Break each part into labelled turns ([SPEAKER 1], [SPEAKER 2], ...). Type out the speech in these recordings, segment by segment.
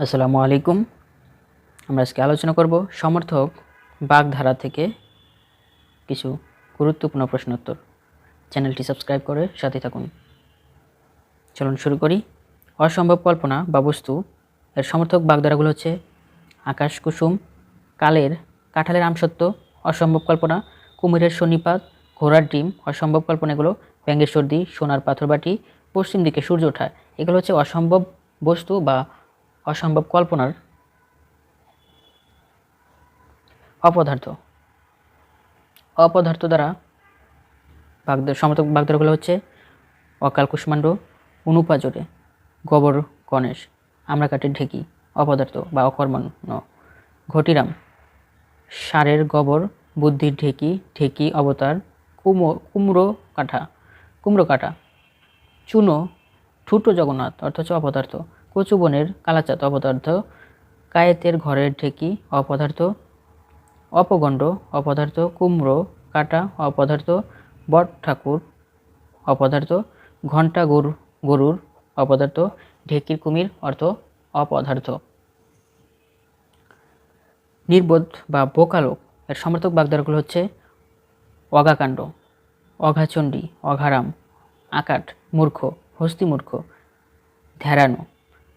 [SPEAKER 1] আসসালামু আলাইকুম। আমরা আজকে আলোচনা করব সমর্থক বাগধারা থেকে কিছু গুরুত্বপূর্ণ প্রশ্নোত্তর। চ্যানেলটি সাবস্ক্রাইব করে সাথে থাকুন। চলুন শুরু করি। অসম্ভব কল্পনা বা বস্তু এর সমর্থক বাগধারাগুলো হচ্ছে আকাশ কুসুম, কালের কাঁঠালের আমসত্ব, অসম্ভব কল্পনা, কুমিরের সন্নিপাত, ঘোড়ার ডিম, অসম্ভব কল্পনা এগুলো ব্যাঙের সর্দি, সোনার পাথরবাটি, পশ্চিম দিকে সূর্য ওঠা, এগুলো হচ্ছে অসম্ভব বস্তু বা অসম্ভব কল্পনার অপদার্থ। অপদার্থ দ্বারা সমর্থক বাগধারাগুলো হচ্ছে অকাল কুষ্মাণ্ড, অনুপাজরে, গোবর গণেশ, আমড়াকাঠের ঢেকি, অপদার্থ বা অকর্মণ্য, ঘটিরাম, সারের গোবর, বুদ্ধির ঢেকি, ঢেকি অবতার, কুমড়ো কাঠা, চুনো, ঠুটো জগন্নাথ অর্থ হচ্ছে অপদার্থ, কচুবনের কালাচাঁদ অপদার্থ, কায়েতের ঘরের ঢেকি অপদার্থ, অপগণ্ড অপদার্থ, কুমড়ো কাটা অপদার্থ, বট ঠাকুর অপদার্থ, ঘণ্টা গরুর অপদার্থ, ঢেকির কুমির অর্থ অপদার্থ। নির্বোধ বা বোকালোক এর সমর্থক বাগধারাগুলো হচ্ছে অগাকাণ্ড, অঘাচণ্ডী, অঘারাম, আকাট, মূর্খ, হস্তিমূর্খ, ধ্যারানো,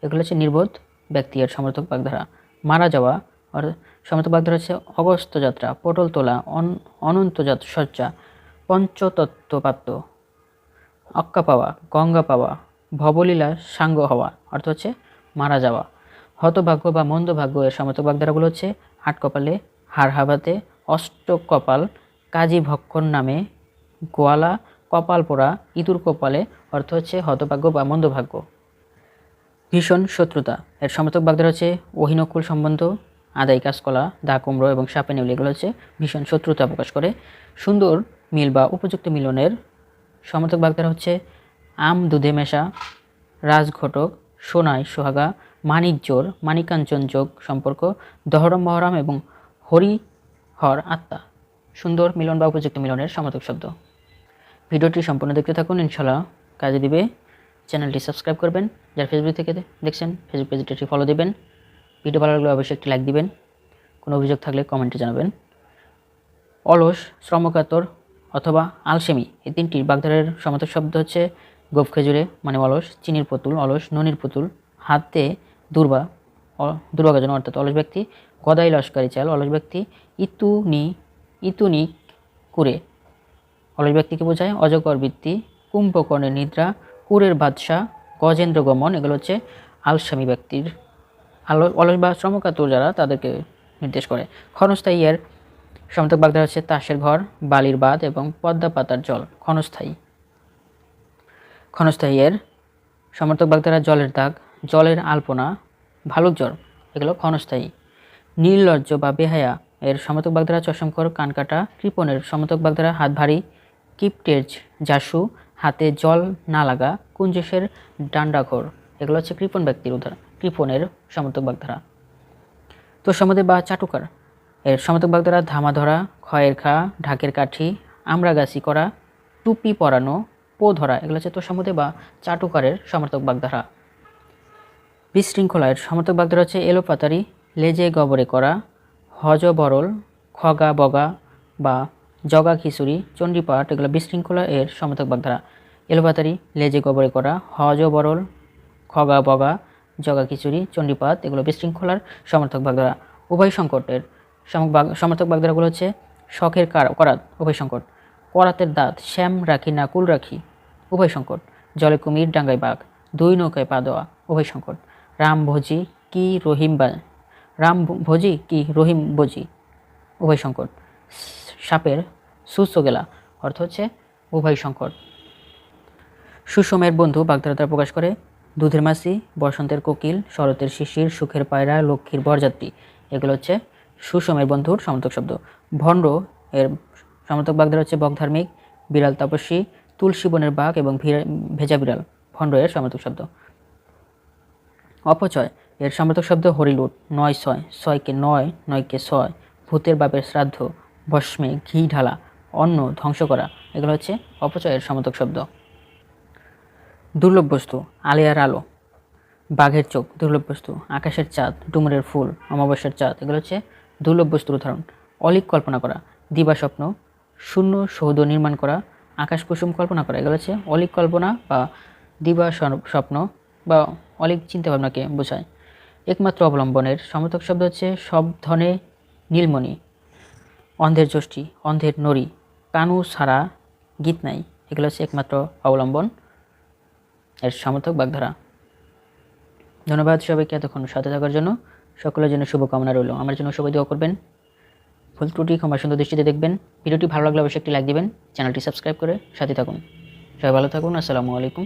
[SPEAKER 1] এগুলো হচ্ছে নির্বোধ ব্যক্তি এর সমর্থক বাগধারা। মারা যাওয়া আর সমর্থক বাগধারা হচ্ছে অগস্ত্য যাত্রা, পটল তোলা, অনন্ত সজ্জা, পঞ্চতত্ত্বপ্রাপ্ত, অক্কা পাওয়া, গঙ্গা পাওয়া, ভবলীলা সাঙ্গ হওয়া অর্থ হচ্ছে মারা যাওয়া। হতভাগ্য বা মন্দভাগ্য এর সমর্থক বাগধারাগুলো হচ্ছে আট কপালে, হাড় হাবাতে, অষ্ট কপাল, কাজী ভক্ষণ নামে, গোয়ালা, কপাল পোড়া, ইঁদুর কপালে অর্থ হচ্ছে হতভাগ্য বা মন্দভাগ্য। ভীষণ শত্রুতা এর সমর্থক বাগধারা হচ্ছে অহিনকুল সম্বন্ধ, আদাই কাঁচকলা, দা কুমড়ো এবং সাপে নেউল, এগুলো হচ্ছে ভীষণ শত্রুতা প্রকাশ করে। সুন্দর মিল বা উপযুক্ত মিলনের সমর্থক বাগধারা হচ্ছে আম দুধে মেশা, রাজঘটক, সোনাই সোহাগা, মানিক জোর, মানিকাঞ্চন যোগ সম্পর্ক, দহরম মহরম এবং হরিহর আত্মা, সুন্দর মিলন বা উপযুক্ত মিলনের সমর্থক শব্দ। ভিডিওটি সম্পূর্ণ দেখতে থাকুন, ইনশাল্লাহ কাজে দিবে। চ্যানেলটি সাবস্ক্রাইব করবেন, যারা ফেসবুক থেকে দেখছেন ফেসবুক পেজটি ফলো দেবেন। ভিডিও ভালো লাগলে অবশ্যই একটি লাইক দিবেন। কোনো অভিযোগ থাকলে কমেন্টে জানাবেন। অলস, শ্রমকাতর অথবা আলসেমি এই তিনটি বাগধারার সমর্থক শব্দ হচ্ছে গোপ খেজুরে মানে অলস, চিনির পুতুল অলস, ননির পুতুল, হাতে দুর্ভাগ্যজনক অর্থাৎ অলস ব্যক্তি, গদাই লস্করি চাল অলস ব্যক্তি, ইতুনি কুরে অলস ব্যক্তিকে বোঝায়, অজগর বৃত্তি, কুম্ভকর্ণের নিদ্রা, কুরের বাদশাহ, গজেন্দ্র গমন, এগুলো হচ্ছে আলসামী ব্যক্তির অলস বা শ্রমকাতর যারা তাদেরকে নির্দেশ করে। ক্ষণস্থায়ী এর সমর্থক বাগধারা হচ্ছে তাসের ঘর, বালির বাঁধ এবং পদ্মা পাতার জল। ক্ষণস্থায়ী এর সমর্থক বাগধারা জলের দাগ, জলের আলপনা, ভালুক জ্বর, এগুলো ক্ষণস্থায়ী। নির্লজ্জ বা বেহায়া এর সমর্থক বাগধারা চশমখর, কানকাটা, কৃপণের সমর্থক বাগধারা হাত ভারী, কিপটের জাসু, হাতে জল না লাগা, কুঞ্জেশের ডান্ডাঘর, এগুলো হচ্ছে কৃপণ ব্যক্তির উদাহরণ, কৃপণের সমর্থক বাগধারা। তোষামোদে বা চাটুকার এর সমর্থক বাগধারা ধামা ধরা, খয়ের খা, ঢাকের কাঠি, আমড়াগাছি করা, টুপি পরানো, পো ধরা, এগুলো হচ্ছে তোষামোদে বা চাটুকারের সমর্থক বাগধারা। বিশৃঙ্খলা এর সমর্থক বাগধারা হচ্ছে এলোপাতারি, লেজে গবরে করা, হজ বরল, খগা বগা বা জগা খিচুড়ি, চণ্ডীপাঠ, এগুলো বিশৃঙ্খলা এর সমর্থক বাগধারা। এলোপাতারি, লেজে গবরে করা, হজ বরল, খগা বগা, জগা খিচুড়ি, চণ্ডীপাঠ, এগুলো বিশৃঙ্খলার সমর্থক বাগধারা। উভয় সংকটের সমর্থক বাগধারাগুলো হচ্ছে শখের করাত, উভয় সংকট, করাতের দাঁত, শ্যাম রাখি না কুল রাখি, উভয় সংকট, জলে কুমির ডাঙ্গায় বাঘ, দুই নৌকায় পা দেওয়া, উভয় সংকট, রাম ভোজি কি রহিম বজি, উভয় সংকট, সাপের সুস্থ গেলা অর্থ হচ্ছে উভয় সংকট। সুষমের বন্ধু বাগধারা দ্বারা প্রকাশ করে দুধের মাছি, বসন্তের কোকিল, শরতের শিশির, সুখের পায়রা, লক্ষ্মীর বরযাত্রী, এগুলো হচ্ছে সুষমের বন্ধুর সমর্থক শব্দ। ভণ্ড এর সমর্থক বাগধারা হচ্ছে বকধার্মিক, বিড়াল তপস্বী, তুলসী বনের বাঘ এবং ভেজা বিড়াল, ভণ্ড এর সমর্থক শব্দ। অপচয় এর সমর্থক শব্দ হরিলুট, নয় ছয়, ছয়কে নয়, নয়কে ছয়, ভূতের বাপের শ্রাদ্ধ, ভস্মে ঘি ঢালা, অন্ন ধ্বংস করা, এগুলো হচ্ছে অপচয়ের সমর্থক শব্দ। দুর্লভ বস্তু, আলেয়ার আলো, বাঘের চোখ দুর্লভ বস্তু, আকাশের চাঁদ, ডুমুরের ফুল, অমাবস্যার চাঁদ এগুলো হচ্ছে দুর্লভ বস্তুর উদাহরণ। অলিক কল্পনা করা, দিবা স্বপ্ন, শূন্য সৌধ নির্মাণ করা, আকাশ কুসুম কল্পনা করা এগুলো হচ্ছে অলিক কল্পনা বা দিবা স্বপ্ন বা অলিক চিন্তাভাবনাকে বোঝায়। একমাত্র অবলম্বনের সমর্থক শব্দ হচ্ছে সব ধনে নীলমণি, অন্ধের যষ্টি, অন্ধের নড়ি, কানু ছাড়া গীত নাই এগুলো হচ্ছে একমাত্র অবলম্বন এর সমর্থক বাগধারা। ধন্যবাদ সবাইকে এতক্ষণ সাথে থাকার জন্য। সকলের জন্য শুভকামনা রইল। আমার জন্য সবাই দোয়া করবেন। ভুল ত্রুটি ক্ষমা সুন্দর দৃষ্টিতে দেখবেন। ভিডিওটি ভালো লাগলে অবশ্যই একটি লাইক দিবেন। চ্যানেলটি সাবস্ক্রাইব করে সাথে থাকুন। সবাই ভালো থাকুন। আসসালামু আলাইকুম।